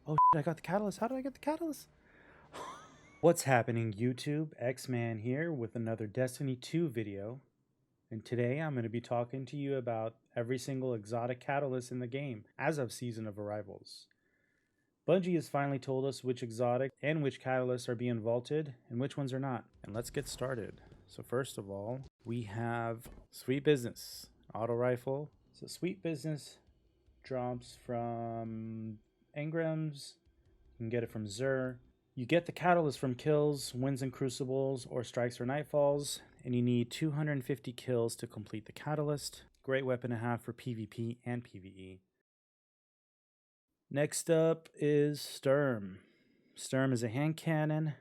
Oh, shit, I got the catalyst. How did I get the catalyst? What's happening, YouTube? X-Man here with another Destiny 2 video. And today I'm going to be talking to you about every single exotic catalyst in the game as of Season of Arrivals. Bungie has finally told us which exotic and which catalysts are being vaulted and which ones are not. And let's get started. So first of all, we have Sweet Business auto rifle. So Sweet Business drops from engrams. You can get it from Xur. You get the catalyst from kills, wins and crucibles, or strikes or nightfalls, and you need 250 kills to complete the catalyst. Great weapon to have for PvP and PvE. Next up is STURM. STURM is a hand cannon.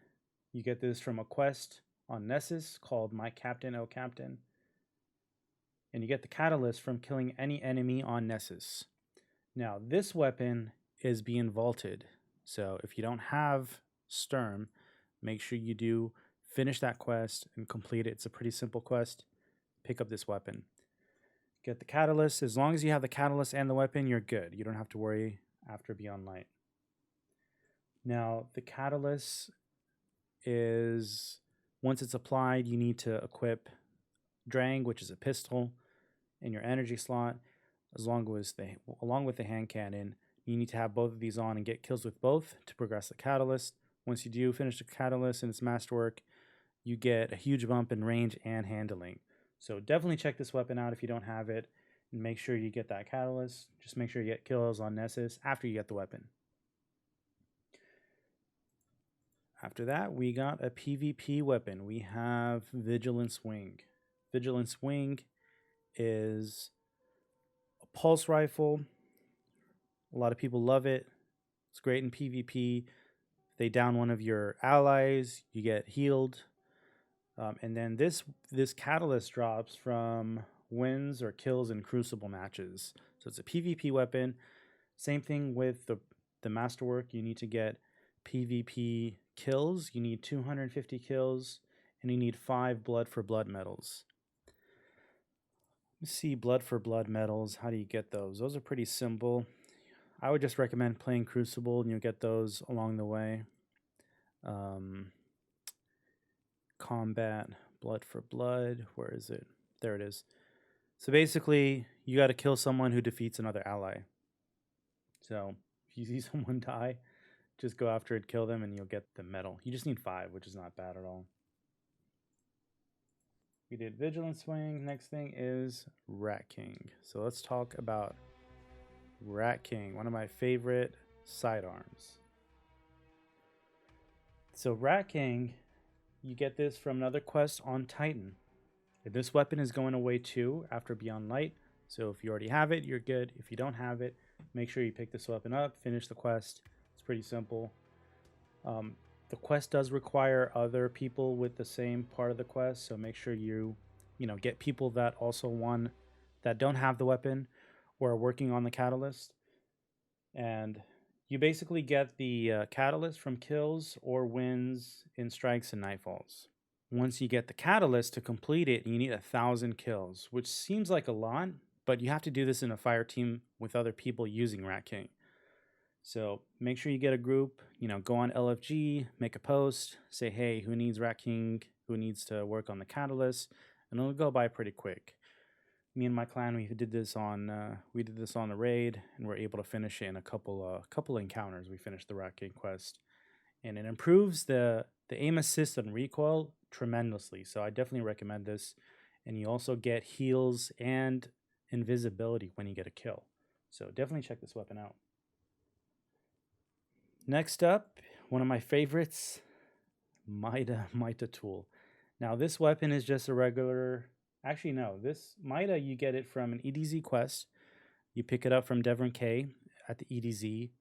You get this from a quest on Nessus called My Captain, O Captain. And you get the catalyst from killing any enemy on Nessus. Now, this weapon is being vaulted. So if you don't have STURM, make sure you do finish that quest and complete it. It's a pretty simple quest. Pick up this weapon. Get the catalyst. As long as you have the catalyst and the weapon, you're good. You don't have to worry after Beyond Light. Now, the catalyst is, once it's applied, you need to equip Drang, which is a pistol, in your energy slot. Along with the hand cannon, you need to have both of these on and get kills with both to progress the catalyst. Once you do finish the catalyst and its masterwork, you get a huge bump in range and handling. So definitely check this weapon out if you don't have it, and make sure you get that catalyst. Just make sure you get kills on Nessus after you get the weapon. After that, we got a PvP weapon. We have Vigilance Wing. Vigilance Wing is a pulse rifle. A lot of people love it. It's great in PvP. If they down one of your allies, you get healed. And then this catalyst drops from wins or kills in crucible matches. So it's a PvP weapon. Same thing with the masterwork. You need to get PvP kills. You need 250 kills, and you need 5 blood for blood medals. Let me see, blood for blood medals. How do you get those? Those are pretty simple. I would just recommend playing Crucible, and you'll get those along the way. Combat, blood for blood. Where is it? There it is. So basically, you got to kill someone who defeats another ally. So if you see someone die, just go after it, kill them, and you'll get the medal. You just need 5, which is not bad at all. We did Vigilance Wing. Next thing is Rat King. So let's talk about Rat King, one of my favorite sidearms. So Rat King, you get this from another quest on Titan. This weapon is going away too after Beyond Light. So if you already have it, you're good. If you don't have it, make sure you pick this weapon up, finish the quest. It's pretty simple. The quest does require other people with the same part of the quest, so make sure you get people that also that don't have the weapon or are working on the catalyst. And you basically get the catalyst from kills or wins in strikes and nightfalls. Once you get the catalyst to complete it, you need 1,000 kills, which seems like a lot, but you have to do this in a fire team with other people using Rat King. So make sure you get a group, go on LFG, make a post, say, hey, who needs Rat King, who needs to work on the catalyst, and it'll go by pretty quick. Me and my clan, we did this on the raid, and we're able to finish it in a couple encounters. We finished the Rat King quest, and it improves the aim assist and recoil tremendously. So I definitely recommend this, and you also get heals and invisibility when you get a kill. So definitely check this weapon out. Next up, one of my favorites, Mida tool. Now this weapon is just a regular. Actually, no, this Mida, you get it from an EDZ quest. You pick it up from Devon K at the EDZ,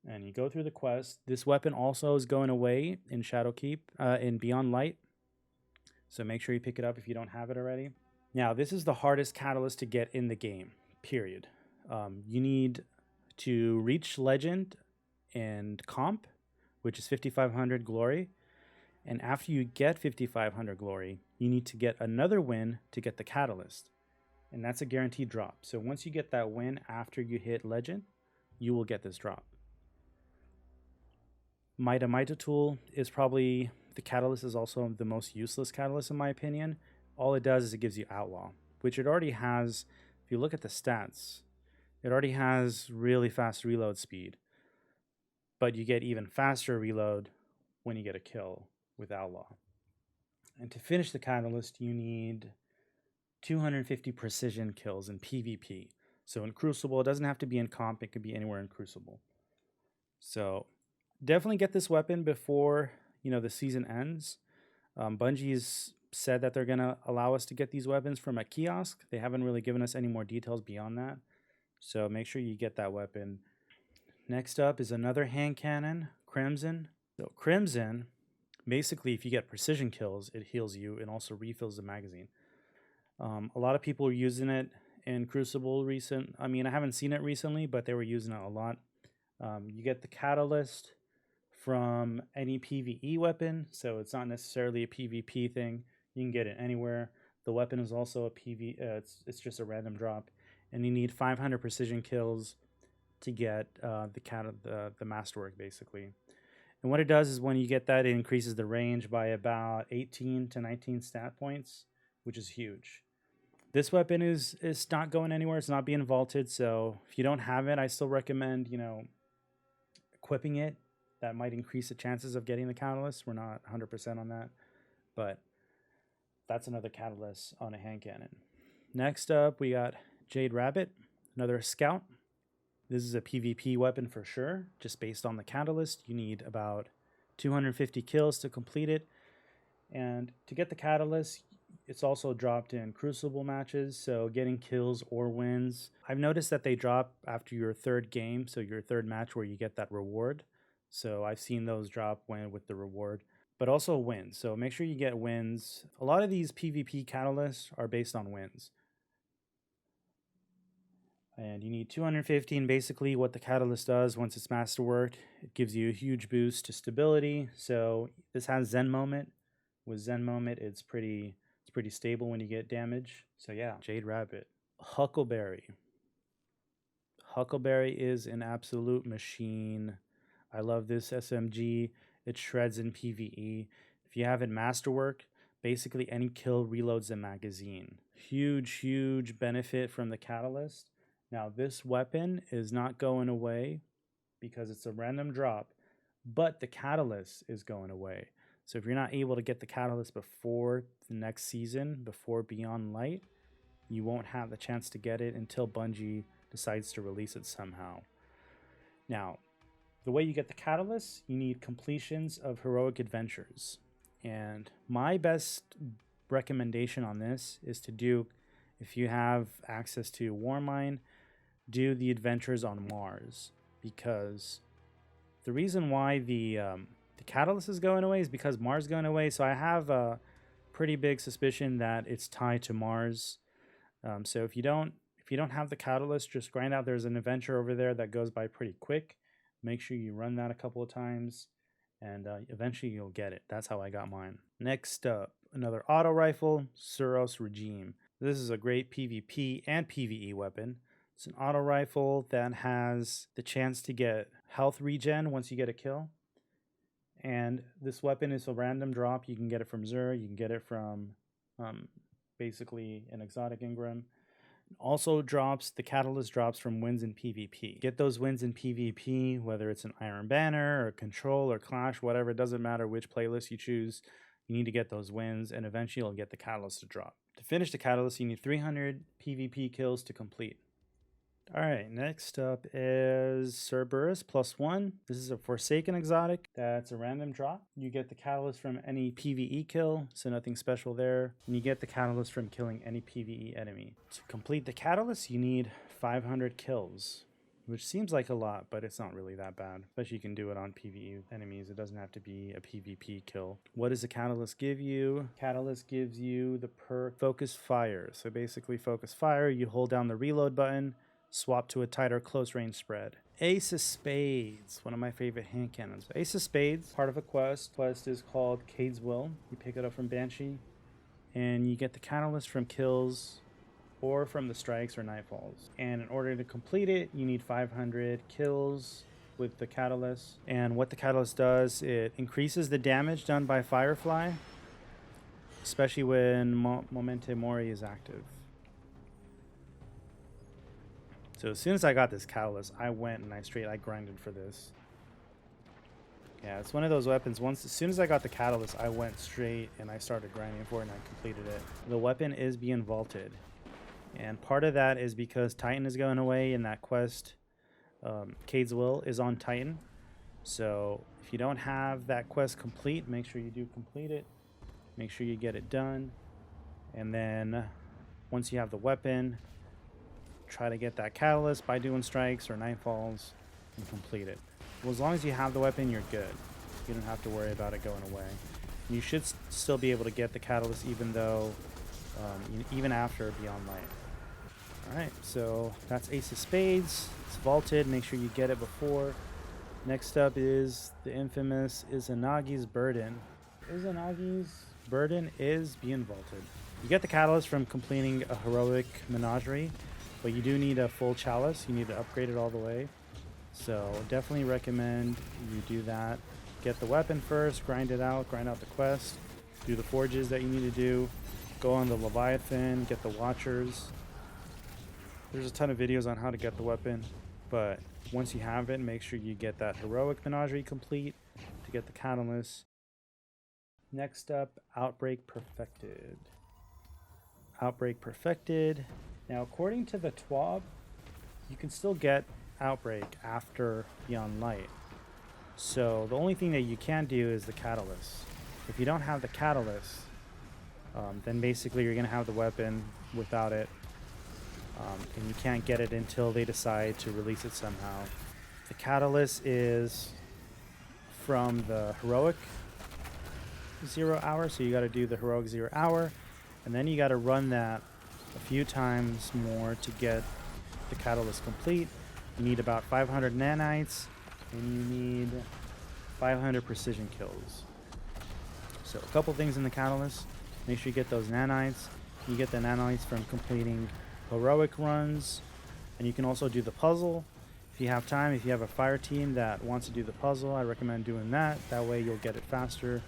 and you go through the quest. This weapon also is going away in Shadowkeep, in Beyond Light. So make sure you pick it up if you don't have it already. Now, this is the hardest catalyst to get in the game, period. You need to reach Legend and Comp, which is 5,500 glory. And after you get 5,500 glory, you need to get another win to get the catalyst. And that's a guaranteed drop. So once you get that win after you hit Legend, you will get this drop. Mida tool is probably, the catalyst is also the most useless catalyst in my opinion. All it does is it gives you outlaw, which it already has. If you look at the stats, it already has really fast reload speed, but you get even faster reload when you get a kill with outlaw. And to finish the catalyst, you need 250 precision kills in PvP. So in Crucible, it doesn't have to be in comp, it could be anywhere in Crucible. So definitely get this weapon before, you know, the season ends. Bungie's said that they're going to allow us to get these weapons from a kiosk. They haven't really given us any more details beyond that. So make sure you get that weapon. Next up is another hand cannon, Crimson. So Crimson, basically if you get precision kills, it heals you and also refills the magazine. A lot of people are using it in Crucible I haven't seen it recently, but they were using it a lot. You get the catalyst from any PvE weapon, so it's not necessarily a PvP thing. You can get it anywhere. The weapon is also a it's just a random drop, and you need 500 precision kills to get the masterwork basically. And what it does is when you get that, it increases the range by about 18 to 19 stat points, which is huge. This weapon is not going anywhere. It's not being vaulted, so if you don't have it, I still recommend, you know, equipping it. That might increase the chances of getting the catalyst. We're not 100% on that, but that's another catalyst on a hand cannon. Next up, we got Jade Rabbit, another scout. This is a PvP weapon for sure. Just based on the catalyst, you need about 250 kills to complete it. And to get the catalyst, it's also dropped in Crucible matches, so getting kills or wins. I've noticed that they drop after your third game, so your third match where you get that reward. So I've seen those drop with the reward, but also wins. So make sure you get wins. A lot of these PvP catalysts are based on wins. And you need 215. Basically what the catalyst does once it's masterworked, it gives you a huge boost to stability. So this has Zen Moment. With Zen Moment, it's pretty stable when you get damage. So yeah, Jade Rabbit. Huckleberry. Huckleberry is an absolute machine. I love this SMG. It shreds in PvE. If you have it masterwork, basically any kill reloads the magazine. Huge benefit from the catalyst. Now this weapon is not going away because it's a random drop, but the catalyst is going away. So if you're not able to get the catalyst before the next season, before Beyond Light, you won't have the chance to get it until Bungie decides to release it somehow. Now, the way you get the catalyst, you need completions of heroic adventures. And my best recommendation on this is to do, if you have access to Warmine, do the adventures on Mars. Because the reason why the catalyst is going away is because Mars is going away. So I have a pretty big suspicion that it's tied to Mars. So if you don't have the catalyst, just grind out. There's an adventure over there that goes by pretty quick. Make sure you run that a couple of times, and eventually you'll get it. That's how I got mine. Next up, another auto rifle, Suros Regime. This is a great PvP and PvE weapon. It's an auto rifle that has the chance to get health regen once you get a kill. And this weapon is a random drop. You can get it from Xur. You can get it from basically an exotic Ingram. Also drops, the catalyst drops from wins in PvP. Get those wins in PvP, whether it's an Iron Banner or Control or Clash, whatever. It doesn't matter which playlist you choose. You need to get those wins, and eventually you'll get the catalyst to drop. To finish the catalyst, you need 300 PvP kills to complete. Alright, next up is Cerberus +1. This is a Forsaken exotic. That's a random drop. You get the catalyst from any PvE kill, so nothing special there. And you get the catalyst from killing any PvE enemy. To complete the catalyst, you need 500 kills, which seems like a lot, but it's not really that bad. Especially you can do it on PvE enemies. It doesn't have to be a PvP kill. What does the catalyst give you? Catalyst gives you the perk Focus Fire. So basically Focus Fire, you hold down the reload button, swap to a tighter close range spread. Ace of Spades, one of my favorite hand cannons. Ace of Spades, part of a quest. Quest is called Cade's Will. You pick it up from Banshee, and you get the catalyst from kills or from the strikes or nightfalls. And in order to complete it, you need 500 kills with the catalyst. And what the catalyst does, it increases the damage done by Firefly, especially when Momente Mori is active. So as soon as I got this catalyst, I went and I grinded for this. Yeah, it's one of those weapons. As soon as I got the catalyst, I went straight and I started grinding for it and I completed it. The weapon is being vaulted. And part of that is because Titan is going away and that quest, Cade's Will, is on Titan. So if you don't have that quest complete, make sure you do complete it. Make sure you get it done. And then once you have the weapon, try to get that catalyst by doing strikes or nightfalls and complete it. Well, as long as you have the weapon, you're good. You don't have to worry about it going away. You should still be able to get the catalyst even though, even after Beyond Light. Alright, so that's Ace of Spades. It's vaulted. Make sure you get it before. Next up is the infamous Izanagi's Burden. Izanagi's Burden is being vaulted. You get the catalyst from completing a heroic menagerie, but you do need a full chalice. You need to upgrade it all the way. So definitely recommend you do that. Get the weapon first, grind it out, grind out the quest, do the forges that you need to do, go on the Leviathan, get the Watchers. There's a ton of videos on how to get the weapon, but once you have it, make sure you get that heroic menagerie complete to get the catalyst. Next up, Outbreak Perfected. Outbreak Perfected. Now, according to the TWAB, you can still get Outbreak after Beyond Light. So the only thing that you can do is the catalyst. If you don't have the catalyst, then basically you're going to have the weapon without it. And you can't get it until they decide to release it somehow. The catalyst is from the heroic 0 hour, so you got to do the heroic 0 hour, and then you got to run that a few times more to get the catalyst complete. You need about 500 nanites, and you need 500 precision kills. So a couple things in the catalyst. Make sure you get those nanites. You get the nanites from completing heroic runs, and you can also do the puzzle if you have time. If you have a fire team that wants to do the puzzle, I recommend doing that. That way you'll get it faster.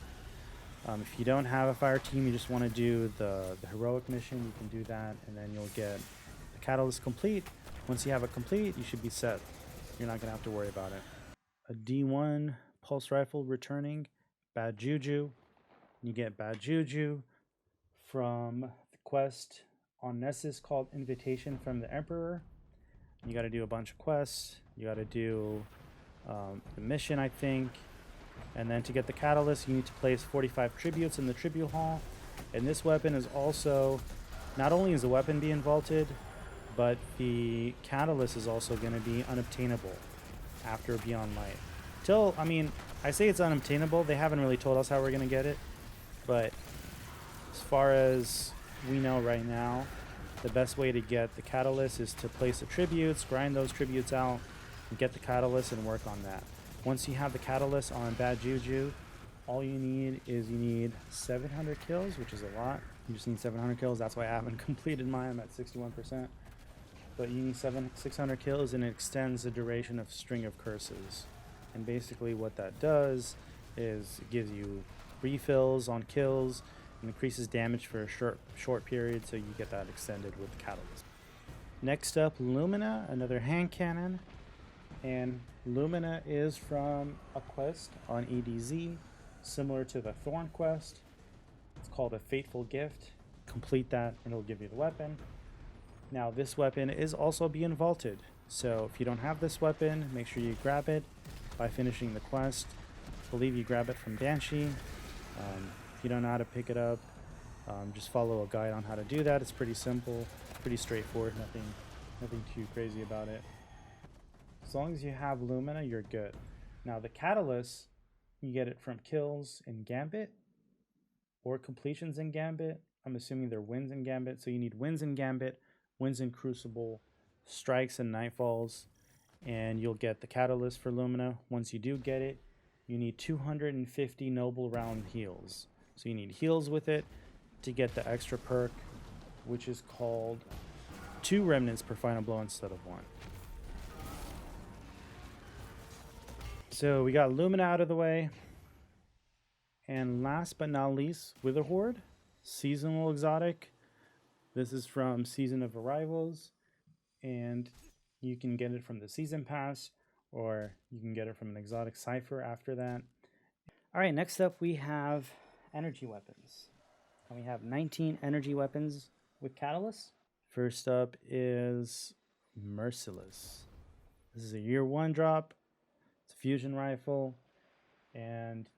If you don't have a fire team, you just want to do the heroic mission, you can do that, and then you'll get the catalyst complete. Once you have it complete, you should be set. You're not going to have to worry about it. A D1 pulse rifle returning, Bad Juju. You get Bad Juju from the quest on Nessus called Invitation from the Emperor. You got to do a bunch of quests. You got to do the mission, I think. And then to get the catalyst, you need to place 45 tributes in the tribute hall. And this weapon is also, not only is the weapon being vaulted, but the catalyst is also going to be unobtainable after Beyond Light. I say it's unobtainable. They haven't really told us how we're going to get it. But as far as we know right now, the best way to get the catalyst is to place the tributes, grind those tributes out, and get the catalyst and work on that. Once you have the catalyst on Bad Juju, all you need is 700 kills, which is a lot. You just need 700 kills. That's why I haven't completed mine. I'm at 61%. But you need 600 kills, and it extends the duration of String of Curses. And basically what that does is it gives you refills on kills and increases damage for a short period, so you get that extended with the catalyst. Next up, Lumina, another hand cannon. And Lumina is from a quest on EDZ, similar to the Thorn quest. It's called a Fateful Gift. Complete that and it'll give you the weapon. Now this weapon is also being vaulted, so if you don't have this weapon, make sure you grab it by finishing the quest. I believe you grab it from Banshee. If you don't know how to pick it up, just follow a guide on how to do that. It's pretty simple, pretty straightforward, nothing too crazy about it. As long as you have Lumina, you're good. Now the catalyst, you get it from kills in Gambit or completions in Gambit. I'm assuming they're wins in Gambit, so you need wins in Gambit, wins in Crucible, strikes and nightfalls, and you'll get the catalyst for Lumina. Once you do get it, you need 250 noble round heals. So you need heals with it to get the extra perk, which is called 2 remnants per final blow instead of 1. So we got Lumina out of the way. And last but not least, Witherhoard, seasonal exotic. This is from Season of Arrivals, and you can get it from the Season Pass, or you can get it from an exotic cipher after that. All right, next up we have energy weapons. And we have 19 energy weapons with catalyst. First up is Merciless. This is a year 1 drop. It's a fusion rifle, and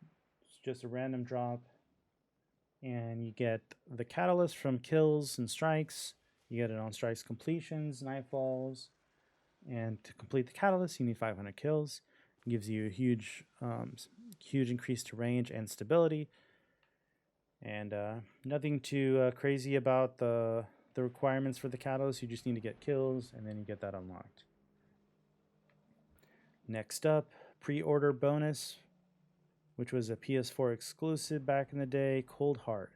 it's just a random drop. And you get the catalyst from kills and strikes. You get it on strikes, completions, nightfalls. And to complete the catalyst, you need 500 kills. It gives you a huge increase to range and stability. And nothing too crazy about the requirements for the catalyst. You just need to get kills, and then you get that unlocked. Next up, pre-order bonus, which was a PS4 exclusive back in the day, COLDHEART.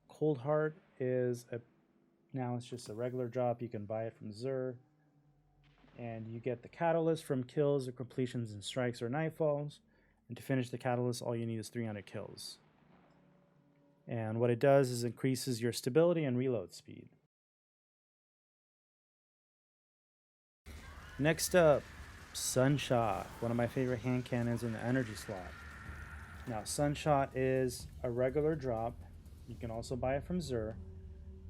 COLDHEART is now it's just a regular drop. You can buy it from Xur. And you get the catalyst from kills or completions and strikes or nightfalls. And to finish the catalyst, all you need is 300 kills. And what it does is increases your stability and reload speed. Next up, SUNSHOT, one of my favorite hand cannons in the energy slot. Now, SUNSHOT is a regular drop. You can also buy it from Xur.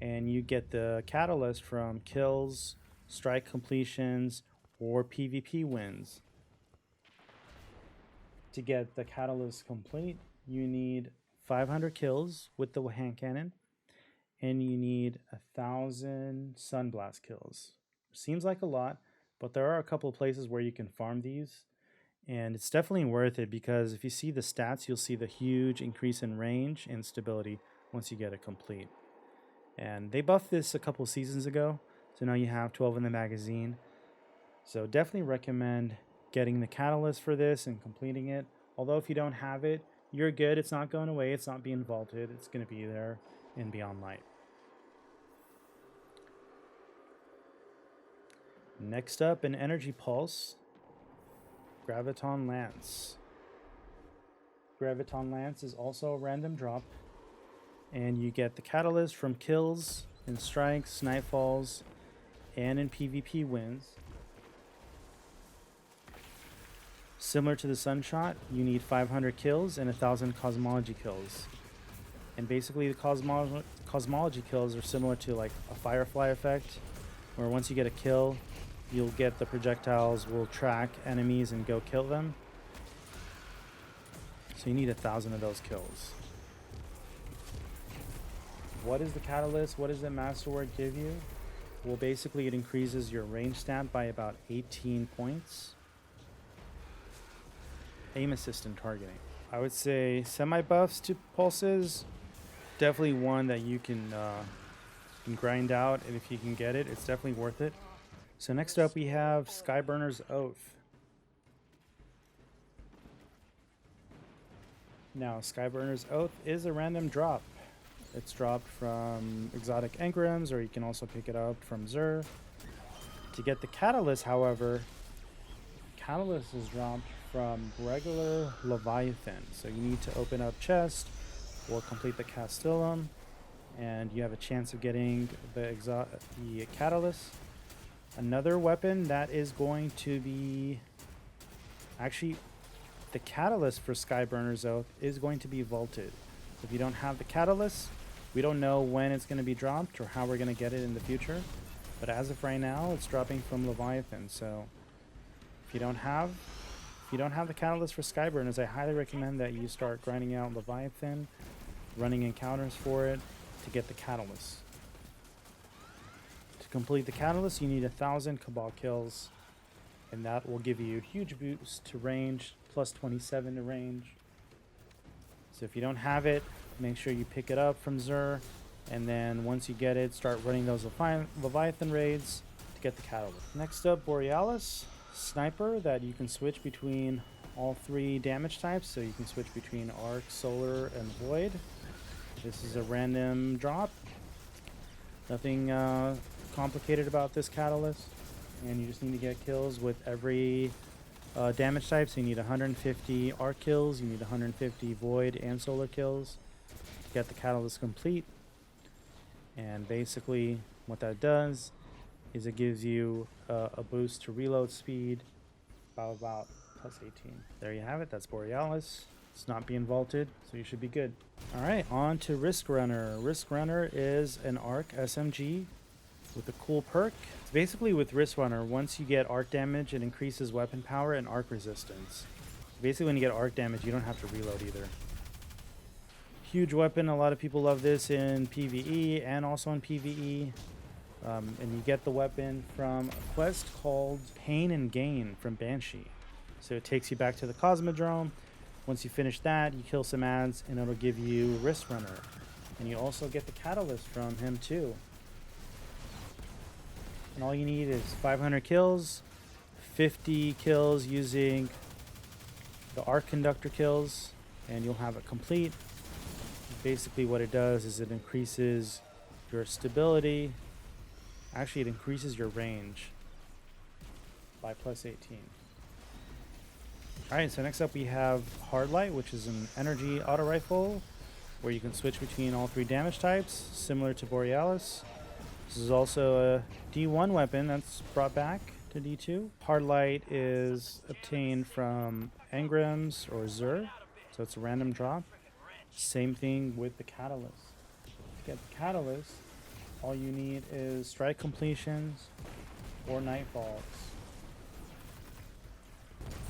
And you get the catalyst from kills, strike completions, or PvP wins. To get the catalyst complete, you need 500 kills with the hand cannon, and you need 1,000 sunblast kills. Seems like a lot, but there are a couple of places where you can farm these, and it's definitely worth it because if you see the stats, you'll see the huge increase in range and stability once you get it complete. And they buffed this a couple seasons ago, so now you have 12 in the magazine. So definitely recommend getting the catalyst for this and completing it. Although if you don't have it, you're good. It's not going away. It's not being vaulted. It's going to be there in Beyond Light. Next up, an Energy Pulse, Graviton Lance. Graviton Lance is also a random drop, and you get the catalyst from kills and strikes, nightfalls, and in PvP wins. Similar to the SUNSHOT, you need 500 kills and 1,000 cosmology kills. And basically the cosmology kills are similar to like a Firefly effect, where once you get a kill, you'll get the projectiles will track enemies and go kill them. So you need 1,000 of those kills. What is the catalyst? What does the masterwork give you? Well, basically it increases your range stat by about 18 points. Aim assist and targeting. I would say semi-buffs to pulses, definitely one that you can grind out, and if you can get it, it's definitely worth it. So next up we have SKYBURNER'S Oath. Now, SKYBURNER'S Oath is a random drop. It's dropped from exotic engrams, or you can also pick it up from Xur. To get the catalyst, however, catalyst is dropped from regular Leviathan. So you need to open up chest or complete the Castellum, and you have a chance of getting the catalyst. Another weapon that is going to be actually the catalyst for SKYBURNER'S Oath is going to be vaulted. If you don't have the catalyst, we don't know when it's going to be dropped or how we're going to get it in the future. But as of right now, it's dropping from Leviathan. So if you don't have the catalyst for SKYBURNER'S, I highly recommend that you start grinding out Leviathan, running encounters for it to get the catalyst. To complete the catalyst, you need 1,000 Cabal kills, and that will give you a huge boost to range, plus 27 to range. So if you don't have it, make sure you pick it up from Xur, and then once you get it, start running those Leviathan raids to get the catalyst. Next up, Borealis, sniper that you can switch between all 3 damage types, so you can switch between Arc, Solar, and Void. This is a random drop. Nothing complicated about this catalyst, and you just need to get kills with every damage types. You need 150 arc kills, you need 150 void and solar kills to get the catalyst complete. And basically what that does is it gives you a boost to reload speed about plus 18. There you have it. That's Borealis. It's not being vaulted, so you should be good. All right, on to Risk Runner. Risk Runner is an arc SMG with a cool perk. It's basically with Risk Runner, once you get arc damage, it increases weapon power and arc resistance. Basically, when you get arc damage, you don't have to reload either. Huge weapon. A lot of people love this in PvE and also in PvE. And you get the weapon from a quest called Pain and Gain from Banshee. So it takes you back to the Cosmodrome. Once you finish that, you kill some ads, and it'll give you Risk Runner. And you also get the catalyst from him too. And all you need is 500 kills, 50 kills using the arc conductor kills, and you'll have it complete. Basically what it does is it increases your stability. Actually, it increases your range by plus 18. Alright, so next up we have Hard Light, which is an energy auto rifle where you can switch between all 3 damage types, similar to Borealis. This is also a D1 weapon that's brought back to D2. Hard Light is obtained from engrams or Zur, so it's a random drop. Same thing with the catalyst. To get the catalyst, all you need is strike completions or nightfalls.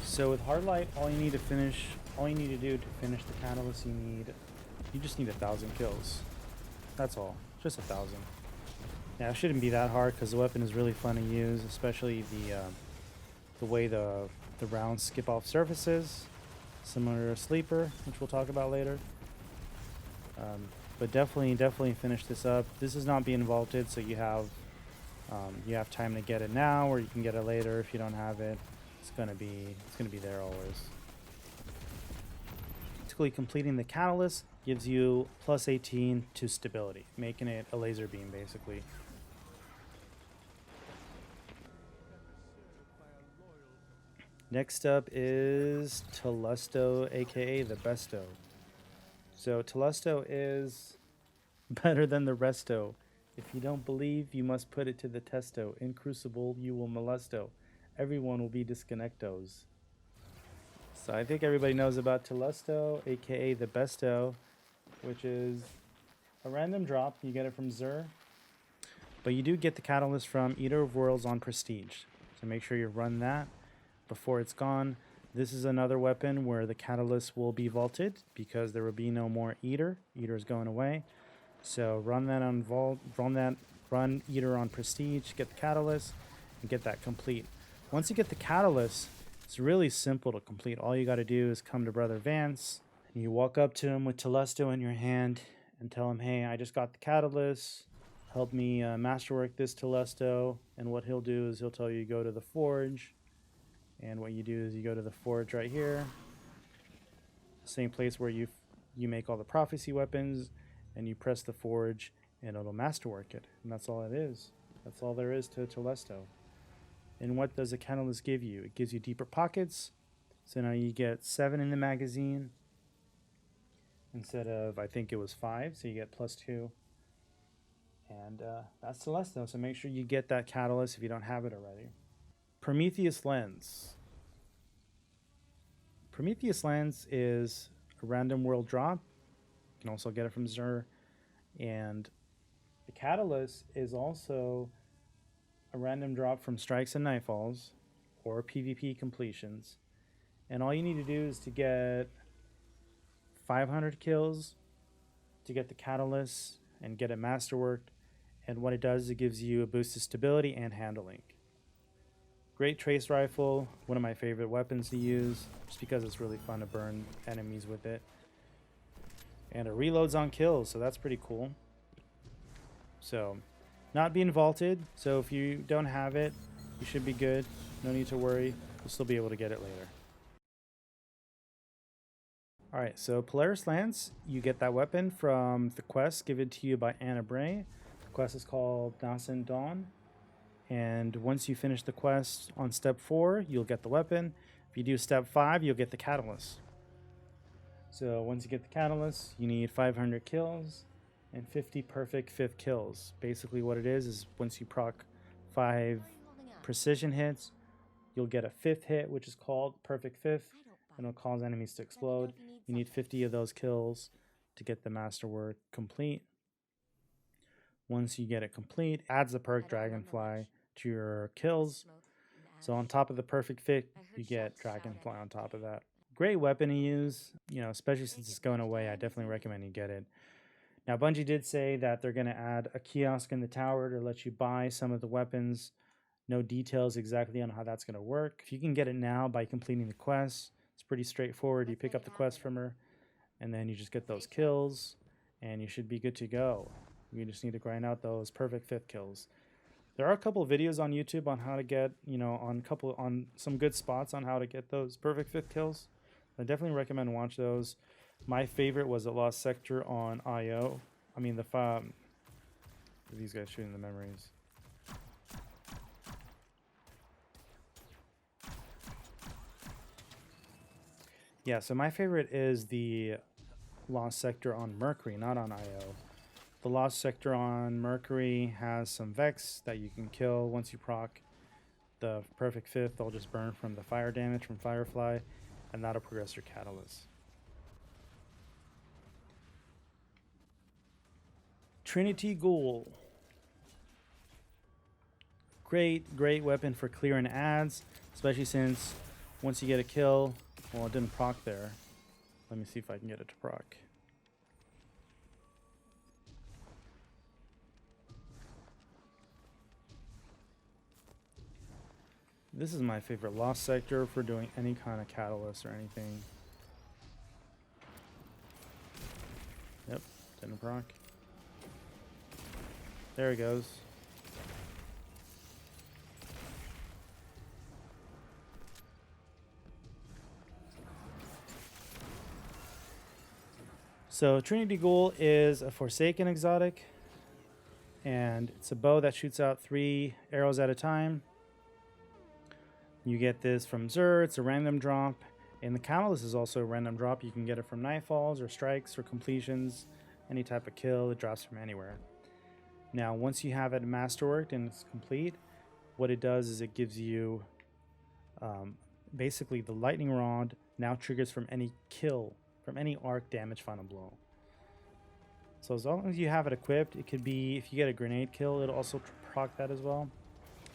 So with Hard Light, all you need to do to finish the catalyst, you just need 1,000 kills. That's all, just 1,000. Yeah, it shouldn't be that hard because the weapon is really fun to use, especially the way the rounds skip off surfaces, similar to a sleeper, which we'll talk about later. But definitely finish this up. This is not being vaulted, so you have time to get it now, or you can get it later if you don't have it. It's gonna be there always. Basically, completing the catalyst gives you plus 18 to stability, making it a laser beam basically. Next up is Telesto, aka the Besto. So Telesto is better than the resto. If you don't believe, you must put it to the testo. In Crucible, you will molesto. Everyone will be disconnectos. So I think everybody knows about Telesto, aka the Besto, which is a random drop. You get it from Zur. But you do get the catalyst from Eater of Worlds on Prestige. So make sure you run that before it's gone. This is another weapon where the catalyst will be vaulted because there will be no more Eater. Eater is going away. So run that on vault, run Eater on Prestige, get the catalyst, and get that complete. Once you get the catalyst, it's really simple to complete. All you got to do is come to Brother Vance, and you walk up to him with Telesto in your hand and tell him, hey, I just got the catalyst. Help me masterwork this Telesto. And what he'll do is he'll tell you go to the forge. And what you do is you go to the forge right here. Same place where you make all the prophecy weapons. And you press the forge and it'll masterwork it. And that's all it is. That's all there is to Telesto. And what does a catalyst give you? It gives you deeper pockets. So now you get 7 in the magazine instead of, I think it was 5. So you get plus 2. And that's Telesto. So make sure you get that catalyst if you don't have it already. Prometheus Lens. Prometheus Lens is a random world drop. You can also get it from Zur. And the catalyst is also a random drop from strikes and nightfalls or PvP completions. And all you need to do is to get 500 kills to get the catalyst and get it masterworked. And what it does is it gives you a boost to stability and handling. Great trace rifle, one of my favorite weapons to use, just because it's really fun to burn enemies with it. And it reloads on kills, so that's pretty cool. So, not being vaulted, so if you don't have it, you should be good. No need to worry, you'll still be able to get it later. Alright, so Polaris Lance, you get that weapon from the quest given to you by Anna Bray. The quest is called Nascent Dawn. And once you finish the quest on step 4, you'll get the weapon. If you do step 5, you'll get the catalyst. So once you get the catalyst, you need 500 kills and 50 perfect 5th kills. Basically what it is once you proc 5 precision hits, you'll get a 5th hit, which is called perfect 5th, and it'll cause enemies to explode. You need 50 of those kills to get the masterwork complete. Once you get it complete, adds the perk Dragonfly to your kills. So on top of the perfect 5th, you get Dragonfly on top of that. Great weapon to use, especially since it's going away. I definitely recommend you get it. Now, Bungie did say that they're going to add a kiosk in the tower to let you buy some of the weapons. No details exactly on how that's going to work. If you can get it now by completing the quest, it's pretty straightforward. You pick up the quest from her, and then you just get those kills, and you should be good to go. You just need to grind out those perfect 5th kills. There are a couple of videos on YouTube on how to get, on some good spots on how to get those perfect 5th kills. I definitely recommend watch those. My favorite was the Lost Sector on IO. I mean, these guys shooting the memories. Yeah, so my favorite is the Lost Sector on Mercury, not on IO. The Lost Sector on Mercury has some Vex that you can kill once you proc the perfect 5th. They'll just burn from the fire damage from Firefly, and that'll progress your catalyst. Trinity Ghoul. Great weapon for clearing ads, especially since once you get a kill, well, it didn't proc there. Let me see if I can get it to proc. This is my favorite Lost Sector for doing any kind of catalyst or anything. Yep, didn't proc. There it goes. So Trinity Ghoul is a Forsaken exotic, and it's a bow that shoots out 3 arrows at a time. You get this from Xur. It's a random drop, and the catalyst is also a random drop. You can get it from nightfalls or strikes or completions, any type of kill. It drops from anywhere. Now, once you have it masterworked and it's complete, what it does is it gives you basically the lightning rod now triggers from any kill, from any arc damage final blow. So as long as you have it equipped, it could be, if you get a grenade kill, it'll also proc that as well.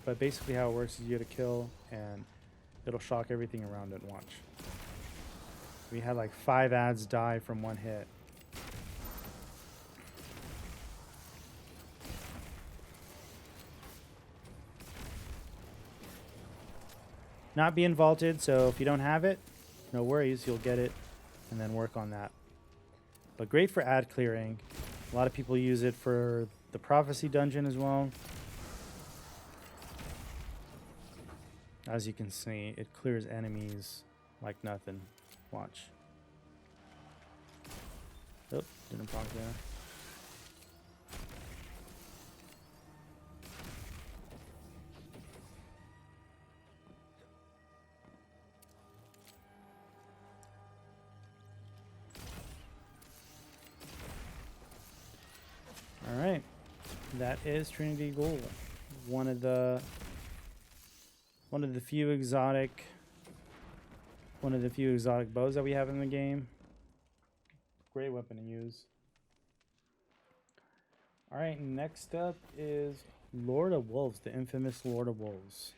But basically how it works is you get a kill and it'll shock everything around it. Watch. We had like 5 ads die from 1 hit. Not being vaulted, so if you don't have it, no worries, you'll get it and then work on that. But great for ad clearing. A lot of people use it for the prophecy dungeon as well. As you can see, it clears enemies like nothing. Watch. Oh, didn't proc there. All right, that is Trinity Ghoul, one of the few exotic bows that we have in the game. Great weapon to use. All right, next up is Lord of Wolves, the infamous Lord of Wolves.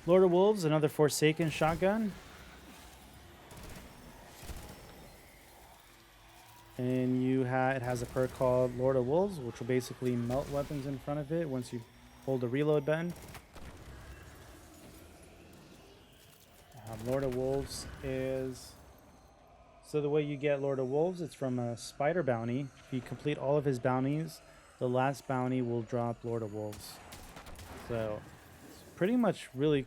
Lord of Wolves, another Forsaken shotgun. And it has a perk called Lord of Wolves, which will basically melt weapons in front of it once you hold the reload button. Lord of Wolves is... So the way you get Lord of Wolves, it's from a spider bounty. If you complete all of his bounties, the last bounty will drop Lord of Wolves. So it's pretty much really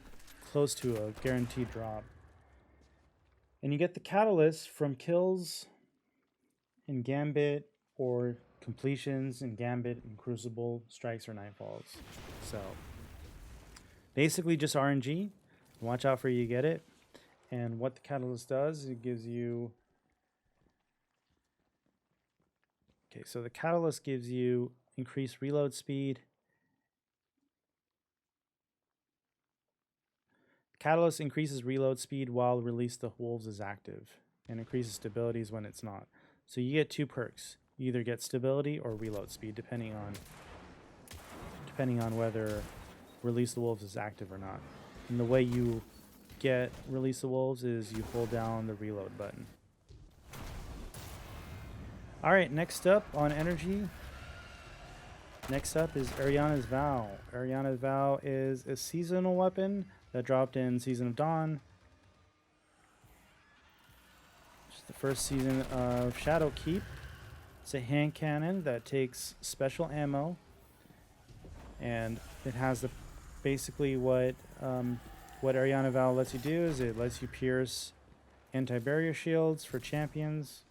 close to a guaranteed drop. And you get the catalyst from kills in Gambit or completions in Gambit and Crucible, Strikes, or Nightfalls. So basically just RNG. Watch out for you get it. And what the catalyst does, it gives you... Okay, so the catalyst gives you increased reload speed. Catalyst increases reload speed while Release the Wolves is active, and increases stabilities when it's not. So you get 2 perks. You either get stability or reload speed, depending on whether Release the Wolves is active or not. And the way you get Release the Wolves is you hold down the reload button. Alright, next up on energy. Next up is Ariana's Vow. Ariana's Vow is a seasonal weapon that dropped in Season of Dawn. It's the first season of Shadowkeep. It's a hand cannon that takes special ammo, and it has the basically what Ariana Vow lets you do is it lets you pierce anti-barrier shields for champions.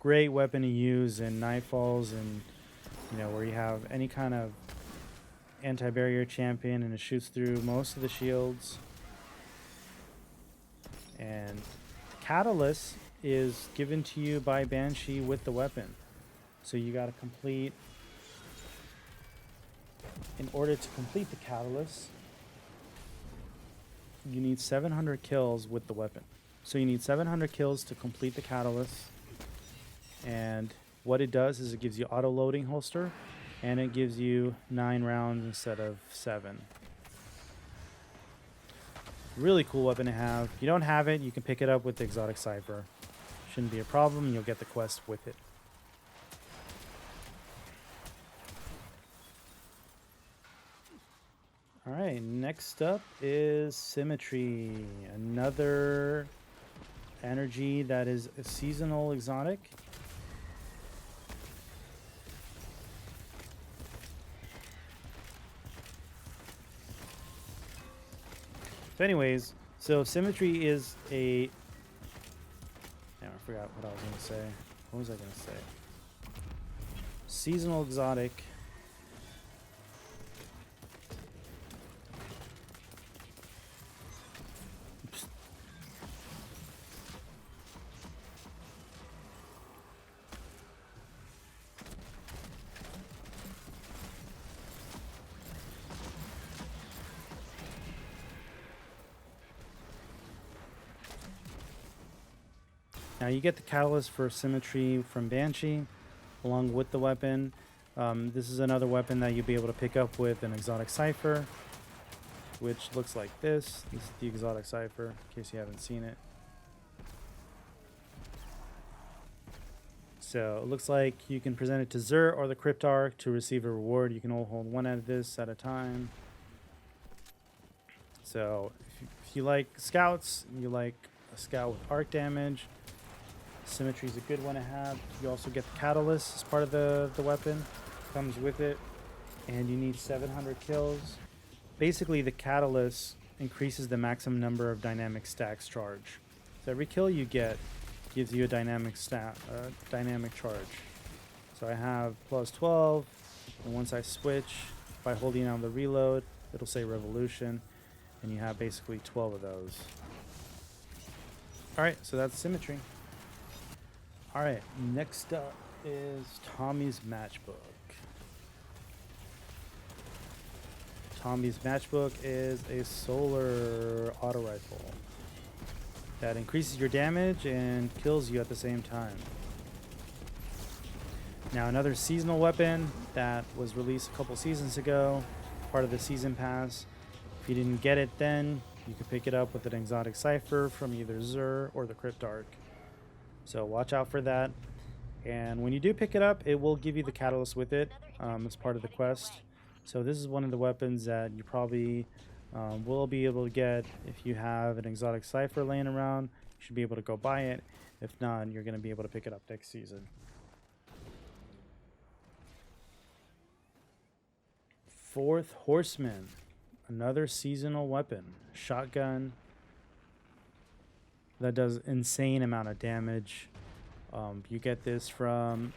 Great weapon to use in Nightfalls, and where you have any kind of anti-barrier champion and it shoots through most of the shields. And Catalyst is given to you by Banshee with the weapon, so you got to complete, in order to complete the Catalyst, you need 700 kills with the weapon. So you need 700 kills to complete the Catalyst. And what it does is it gives you auto loading holster, and it gives you 9 rounds instead of 7. Really cool weapon to have. If you don't have it, you can pick it up with the Exotic Cipher. Shouldn't be a problem. You'll get the quest with it. Alright, next up is Symmetry. Another energy that is a seasonal exotic. So anyways, so Symmetry is a... I forgot what I was going to say. What was I going to say? Seasonal exotic. Now you get the Catalyst for Symmetry from Banshee along with the weapon. This is another weapon that you'll be able to pick up with an Exotic Cipher, which looks like this. This is the Exotic Cipher, in case you haven't seen it. So it looks like you can present it to Xur or the Cryptarch to receive a reward. You can only hold one of this at a time. So if you like scouts, you like a scout with arc damage, Symmetry is a good one to have. You also get the Catalyst as part of the weapon. Comes with it. And you need 700 kills. Basically, the Catalyst increases the maximum number of dynamic stacks charge. So every kill you get gives you a dynamic charge. So I have plus 12. And once I switch, by holding down the reload, it'll say Revolution. And you have basically 12 of those. Alright, so that's Symmetry. Alright, next up is Tommy's Matchbook. Tommy's Matchbook is a solar auto rifle that increases your damage and kills you at the same time. Now another seasonal weapon that was released a couple seasons ago, part of the season pass. If you didn't get it then, you can pick it up with an Exotic Cipher from either Xur or the Cryptarch. So watch out for that. And when you do pick it up, it will give you the Catalyst with it as part of the quest. So this is one of the weapons that you probably will be able to get if you have an Exotic Cipher laying around. You should be able to go buy it. If not, you're going to be able to pick it up next season. Fourth Horseman. another seasonal weapon, shotgun, that does insane amount of damage. You get this from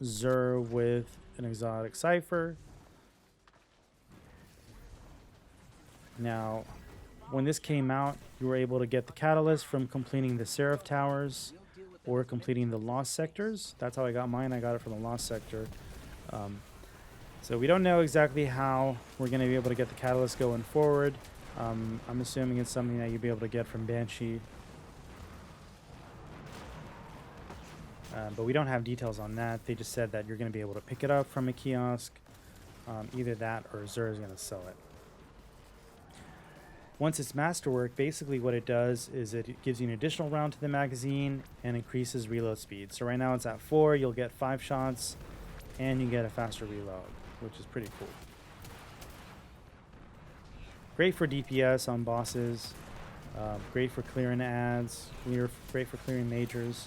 Xur with an exotic cipher. Now, when this came out, you were able to get the catalyst from completing the Seraph Towers or completing the Lost Sectors. That's how I got mine. I got it from the Lost Sector. So we don't know exactly how we're going to be able to get the catalyst going forward. I'm assuming it's something that you'll be able to get from Banshee. But we don't have details on that. They just said that you're going to be able to pick it up from a kiosk. Either that or Xur is going to sell it. Once it's masterwork, basically what it does is it gives you an additional round to the magazine and increases reload speed. So right now it's at 4, you'll get 5 shots, and you get a faster reload, which is pretty cool. Great for DPS on bosses, great for clearing ads, great for clearing majors.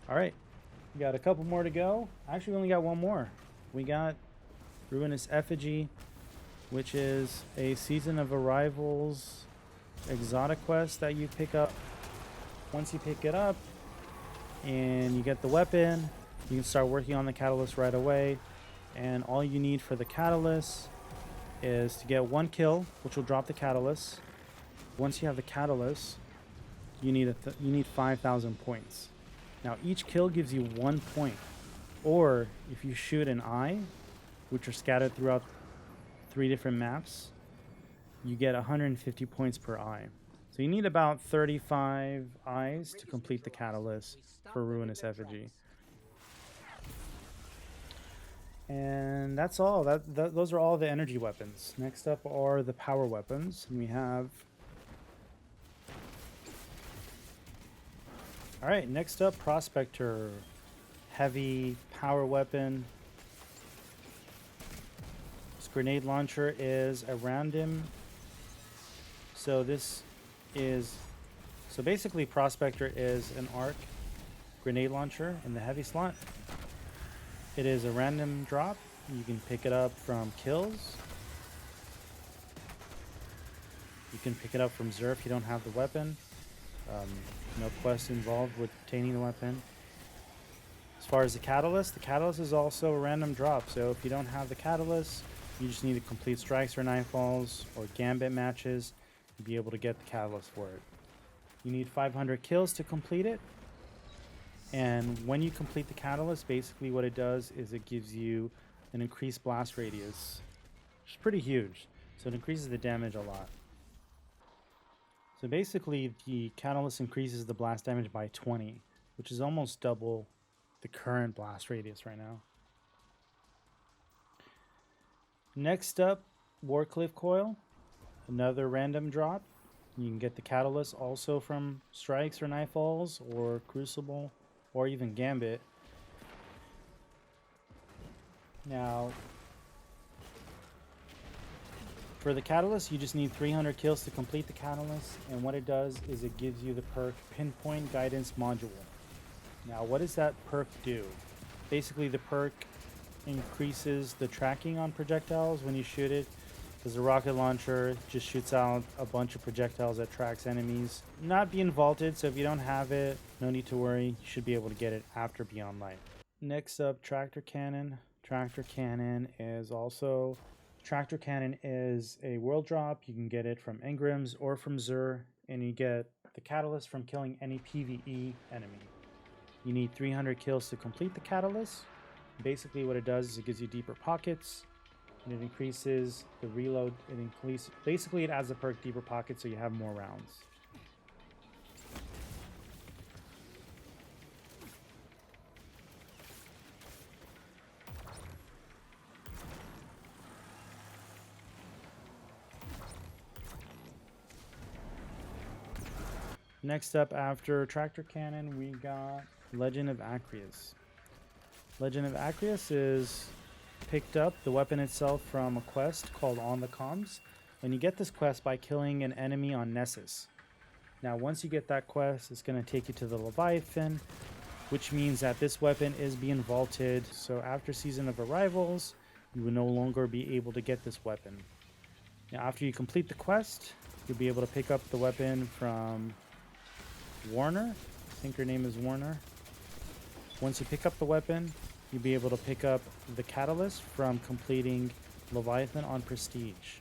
Alright, we got a couple more to go. Actually, we only got one more. We got Ruinous Effigy, which is a Season of Arrivals exotic quest that you pick up. Once you pick it up and you get the weapon, you can start working on the catalyst right away. And all you need for the catalyst is to get 1 kill, which will drop the catalyst. Once you have the catalyst, you need 5,000 points. Now each kill gives you 1 point. Or if you shoot an eye, which are scattered throughout 3 different maps, you get 150 points per eye. So you need about 35 eyes to complete the catalyst for Ruinous Effigy. And that's all. Those are all the energy weapons. Next up are the power weapons. We have... Alright, next up, Prospector. Heavy power weapon. This grenade launcher is a random. So basically Prospector is an arc grenade launcher in the heavy slot. It is a random drop. You can pick it up from kills. You can pick it up from Xur if you don't have the weapon. No quest involved with obtaining the weapon. As far as the catalyst is also a random drop. So if you don't have the catalyst, you just need to complete strikes or nightfalls or gambit matches to be able to get the catalyst for it. You need 500 kills to complete it. And when you complete the catalyst, basically what it does is it gives you an increased blast radius, which is pretty huge. So it increases the damage a lot. So basically the catalyst increases the blast damage by 20, which is almost double the current blast radius right now. Next up, WARDCLIFF coil, another random drop. You can get the catalyst also from strikes or nightfalls or crucible or even gambit. Now, for the catalyst, you just need 300 kills to complete the catalyst, and what it does is it gives you the perk Pinpoint Guidance Module. Now, what does that perk do? Basically, the perk increases the tracking on projectiles when you shoot it, because the rocket launcher just shoots out a bunch of projectiles that tracks enemies. Not being vaulted, so if you don't have it, no need to worry. You should be able to get it after Beyond Light. Next up, Tractor Cannon. Tractor Cannon is a world drop. You can get it from Engrams or from Xur, and you get the catalyst from killing any PvE enemy. You need 300 kills to complete the catalyst. Basically what it does is it gives you deeper pockets, and it increases the reload. Basically it adds the perk Deeper Pockets so you have more rounds. Next up after Tractor Cannon, we got Legend of ACRIUS. Legend of ACRIUS is picked up the weapon itself from a quest called On the Comms. And you get this quest by killing an enemy on Nessus. Now once you get that quest, it's going to take you to the Leviathan, which means that this weapon is being vaulted. So after Season of Arrivals, you will no longer be able to get this weapon. Now, after you complete the quest, you'll be able to pick up the weapon from Warner. I think her name is Warner. Once you pick up the weapon, you'll be able to pick up the catalyst from completing Leviathan on Prestige.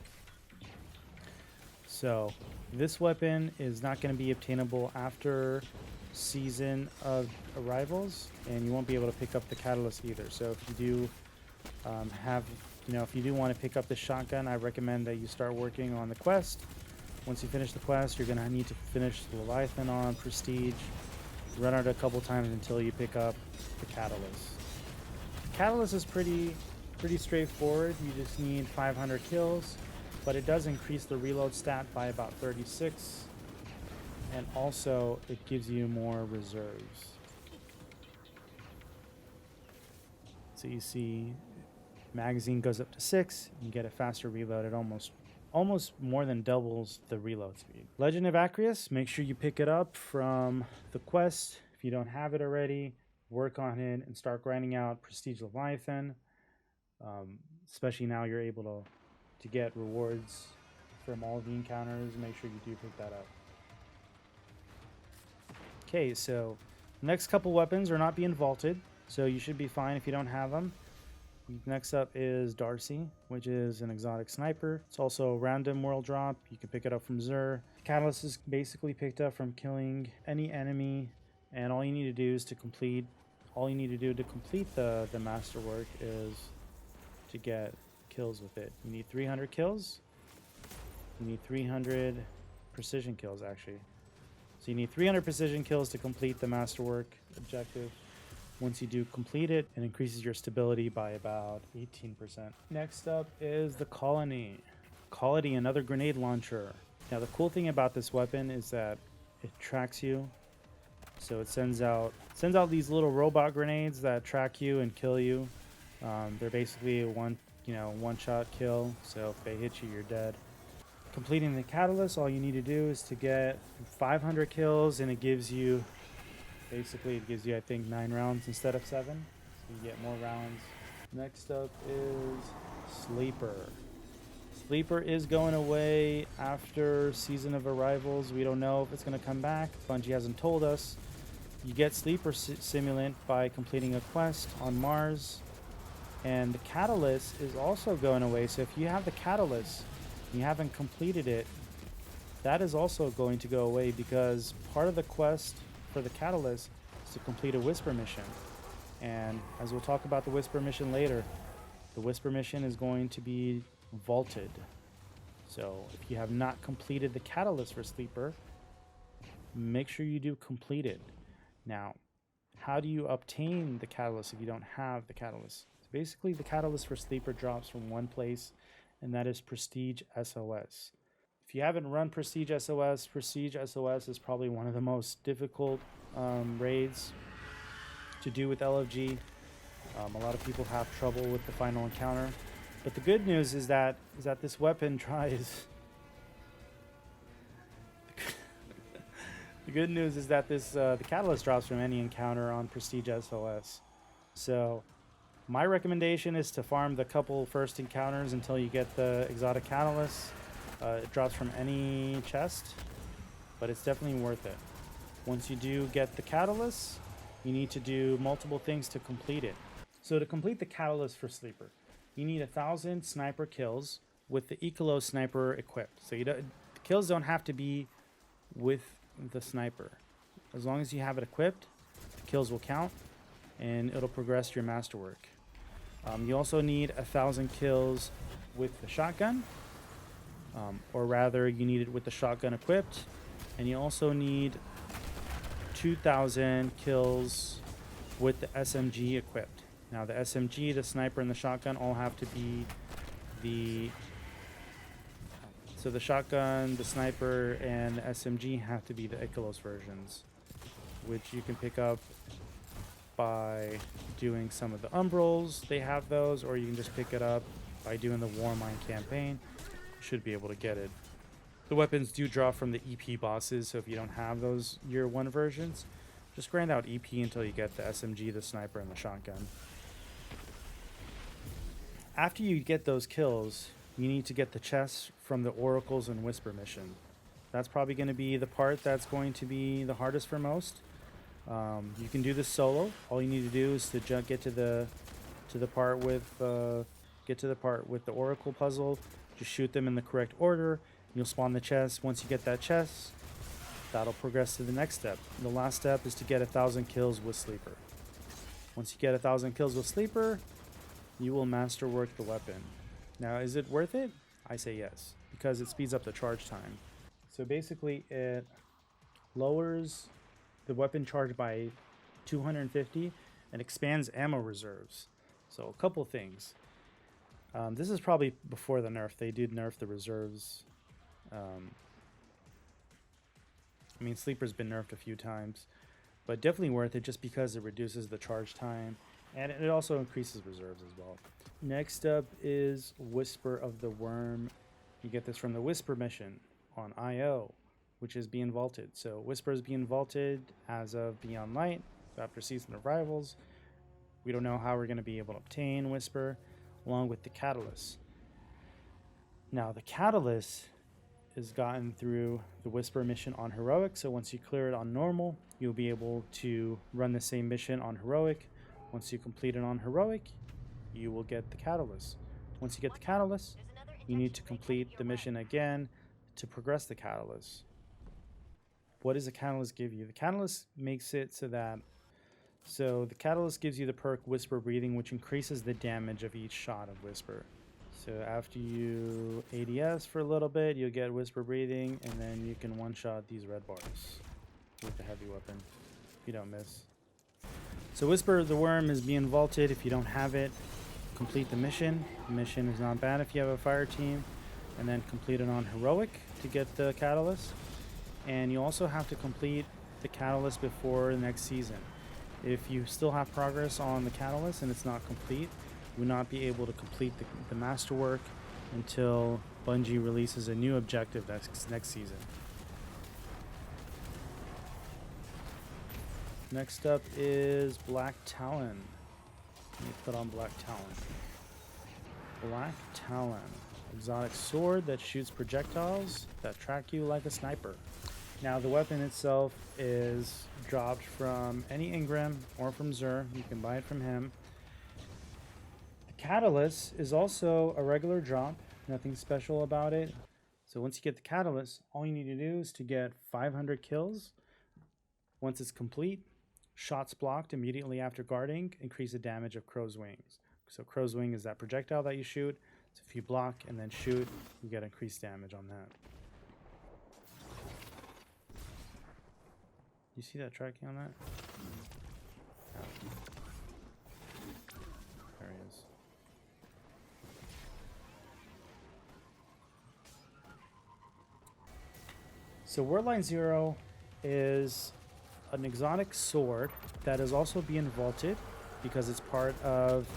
So this weapon is not going to be obtainable after Season of Arrivals, and you won't be able to pick up the catalyst either. So if you do if you do want to pick up the shotgun, I recommend that you start working on the quest. Once you finish the quest, you're going to need to finish the Leviathan on Prestige, run it a couple times until you pick up the catalyst. The catalyst is pretty straightforward. You just need 500 kills, but it does increase the reload stat by about 36, and also it gives you more reserves. So you see magazine goes up to 6, you get a faster reload. It almost more than doubles the reload speed. Legend of ACRIUS, make sure you pick it up from the quest. If you don't have it already, work on it and start grinding out Prestige Leviathan. Especially now you're able to get rewards from all the encounters. Make sure you do pick that up. Okay, so next couple weapons are not being vaulted, so you should be fine if you don't have them. Next up is D.A.R.C.I, which is an exotic sniper. It's also a random world drop. You can pick it up from Xur. Catalyst is basically picked up from killing any enemy, and all you need to do to complete the masterwork is to get kills with it. You need 300 kills. You need 300 precision kills, actually. So you need 300 precision kills to complete the masterwork objective. Once you do complete it, it increases your stability by about 18%. Next up is the Colony. Colony, another grenade launcher. Now the cool thing about this weapon is that it tracks you. So it sends out these little robot grenades that track you and kill you. They're basically a one-shot kill. So if they hit you, you're dead. Completing the catalyst, all you need to do is to get 500 kills, and it gives you, I think, 9 rounds instead of 7. So you get more rounds. Next up is Sleeper. Sleeper is going away after Season of Arrivals. We don't know if it's going to come back. Bungie hasn't told us. You get Sleeper Simulant by completing a quest on Mars. And the Catalyst is also going away. So if you have the Catalyst and you haven't completed it, that is also going to go away, because part of the quest for the Catalyst is to complete a Whisper mission. And as we'll talk about the Whisper mission later, the Whisper mission is going to be vaulted. So if you have not completed the Catalyst for Sleeper, make sure you do complete it. Now, how do you obtain the Catalyst if you don't have the Catalyst? So basically, the Catalyst for Sleeper drops from one place, and that is Prestige SOS. If you haven't run Prestige SOS is probably one of the most difficult raids to do with LFG. A lot of people have trouble with the final encounter, but the good news is that this weapon tries. The good news is that the Catalyst drops from any encounter on Prestige SOS. So my recommendation is to farm the couple first encounters until you get the exotic Catalyst. It drops from any chest, but it's definitely worth it. Once you do get the Catalyst, you need to do multiple things to complete it. So to complete the Catalyst for Sleeper, you need 1,000 sniper kills with the Ecolo sniper equipped. So the kills don't have to be with the sniper. As long as you have it equipped, the kills will count, and it'll progress your masterwork. You also need 1,000 kills with the shotgun, or rather you need it with the shotgun equipped, and you also need 2,000 kills with the SMG equipped. Now the SMG, the sniper, and the shotgun all have to be so the shotgun, the sniper, and the SMG have to be the Ikelos versions, which you can pick up by doing some of the Umbrals. They have those, or you can just pick it up by doing the Warmind campaign. You should be able to get it. The weapons do drop from the EP bosses, so if you don't have those year 1 versions, Just grind out EP until you get the SMG, the sniper, and the shotgun. After you get those kills, you need to get the chests from the Oracles and Whisper mission. That's probably going to be the part that's going to be the hardest for most. You can do this solo. All you need to do is to get to the part with the Oracle puzzle. Just shoot them in the correct order. You'll spawn the chest. Once you get that chest, that'll progress to the next step. The last step is to get 1,000 kills with Sleeper. Once you get 1,000 kills with Sleeper, you will masterwork the weapon. Now, is it worth it? I say yes, because it speeds up the charge time. So basically, it lowers the weapon charge by 250 and expands ammo reserves. So a couple things. This is probably before the nerf. They did nerf the reserves. I mean, Sleeper's been nerfed a few times, but definitely worth it just because it reduces the charge time, and it also increases reserves as well. Next up is Whisper of the Worm. You get this from the Whisper mission on IO, which is being vaulted. So Whisper is being vaulted as of Beyond Light. So after Season of Rivals, we don't know how we're going to be able to obtain Whisper, along with the Catalyst. Now the Catalyst is gotten through the Whisper mission on Heroic, so once you clear it on Normal, you'll be able to run the same mission on Heroic. Once you complete it on Heroic, you will get the Catalyst. Once you get the Catalyst, you need to complete the mission again to progress the Catalyst. What does the Catalyst give you? The Catalyst makes it so the Catalyst gives you the perk Whisper Breathing, which increases the damage of each shot of Whisper. So after you ADS for a little bit, you'll get Whisper Breathing, and then you can one-shot these red bars with the heavy weapon. You don't miss. So Whisper of the Worm is being vaulted. If you don't have it, complete the mission. The mission is not bad if you have a fire team, and then complete it on Heroic to get the Catalyst. And you also have to complete the Catalyst before the next season. If you still have progress on the Catalyst and it's not complete, you will not be able to complete the masterwork until Bungie releases a new objective next season. Next up is Black Talon. Let me put on Black Talon. Black Talon. Exotic sword that shoots projectiles that track you like a sniper. Now the weapon itself is dropped from any Ingram or from Xur. You can buy it from him. The Catalyst is also a regular drop. Nothing special about it. So once you get the Catalyst, all you need to do is to get 500 kills. Once it's complete, shots blocked immediately after guarding increase the damage of Crow's Wings. So Crow's Wing is that projectile that you shoot. So if you block and then shoot, you get increased damage on that. You see that tracking on that? Oh. There he is. So Wordline 0 is an exotic sword that is also being vaulted because it's part of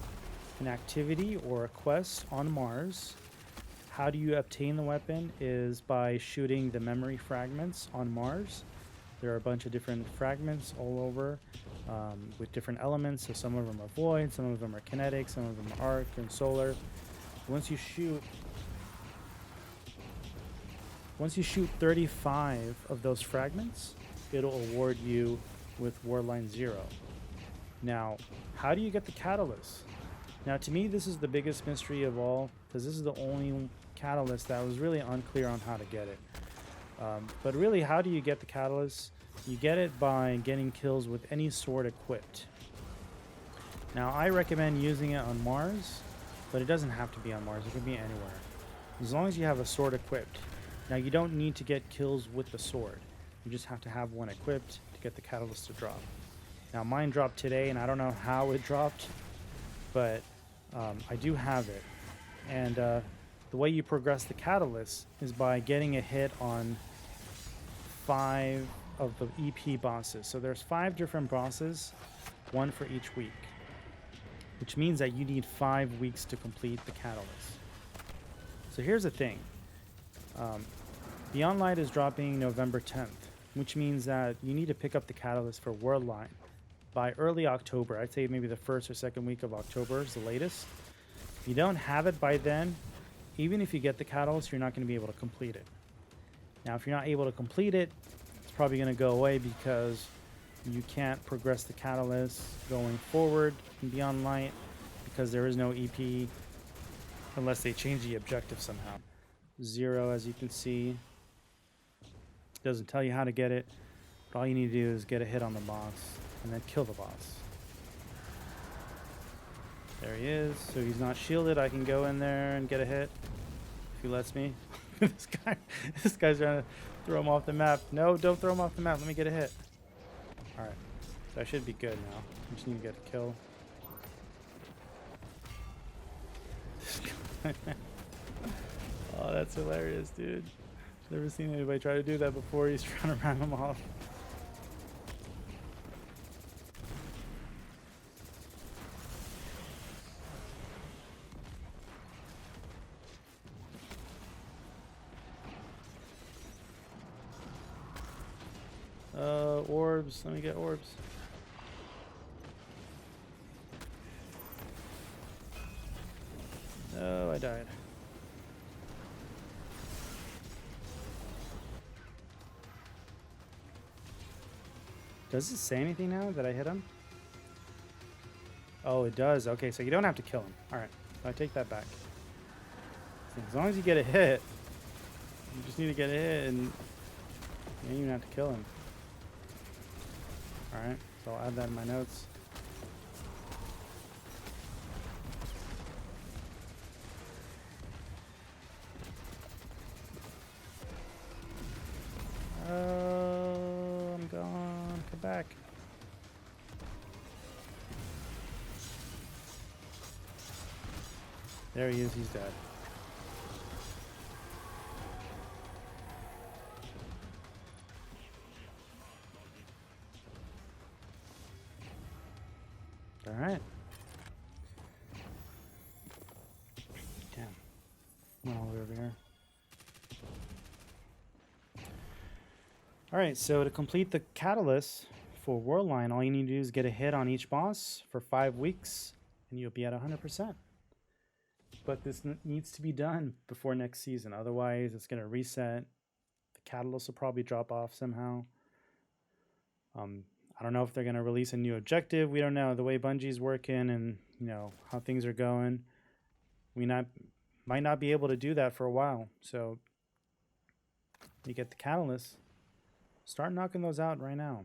an activity or a quest on Mars. How do you obtain the weapon is by shooting the memory fragments on Mars. There are a bunch of different fragments all over with different elements. So some of them are void, some of them are kinetic, some of them are arc and solar. Once you shoot 35 of those fragments, it'll award you with Wordline 0. Now, how do you get the Catalyst? Now, to me, this is the biggest mystery of all, because this is the only Catalyst that was really unclear on how to get it. But really, how do you get the Catalyst? You get it by getting kills with any sword equipped. Now, I recommend using it on Mars, but it doesn't have to be on Mars. It can be anywhere, as long as you have a sword equipped. Now, you don't need to get kills with the sword. You just have to have one equipped to get the Catalyst to drop. Now, mine dropped today, and I don't know how it dropped, but I do have it. And the way you progress the Catalyst is by getting a hit on 5 of the EP bosses. So there's 5 different bosses, 1 for each week, which means that you need 5 weeks to complete the Catalyst. So here's the thing. Beyond Light is dropping November 10th. which means that you need to pick up the catalyst for Worldline by early October. I'd say maybe the first or second week of October is the latest. If you don't have it by then, even if you get the catalyst, you're not going to be able to complete it. Now, if you're not able to complete it, it's probably going to go away because you can't progress the catalyst going forward in Beyond Light because there is no EP unless they change the objective somehow. 0, as you can see. Doesn't tell you how to get it, but all you need to do is get a hit on the boss and then kill the boss. There he is. So he's not shielded. I can go in there and get a hit if he lets me. this guy's trying to throw him off the map. No, don't throw him off the map. Let me get a hit. All right, so I should be good now. I just need to get a kill. Oh, that's hilarious, dude. Never seen anybody try to do that before. He's trying to run him off. Orbs. Let me get orbs. Oh, I died. Does it say anything now that I hit him? Oh, it does. Okay, so you don't have to kill him. Alright, so I take that back. So as long as you get a hit, you just need to get a hit and you don't even have to kill him. Alright, so I'll add that in my notes. I'm gone. Come back. There he is. He's dead. All right. Damn. Went all the way over here. All right, so to complete the catalyst for Worldline, all you need to do is get a hit on each boss for 5 weeks, and you'll be at 100%. But this needs to be done before next season. Otherwise, it's going to reset. The catalyst will probably drop off somehow. I don't know if they're going to release a new objective. We don't know. The way Bungie's working and how things are going, we might not be able to do that for a while. So you get the catalyst. Start knocking those out right now.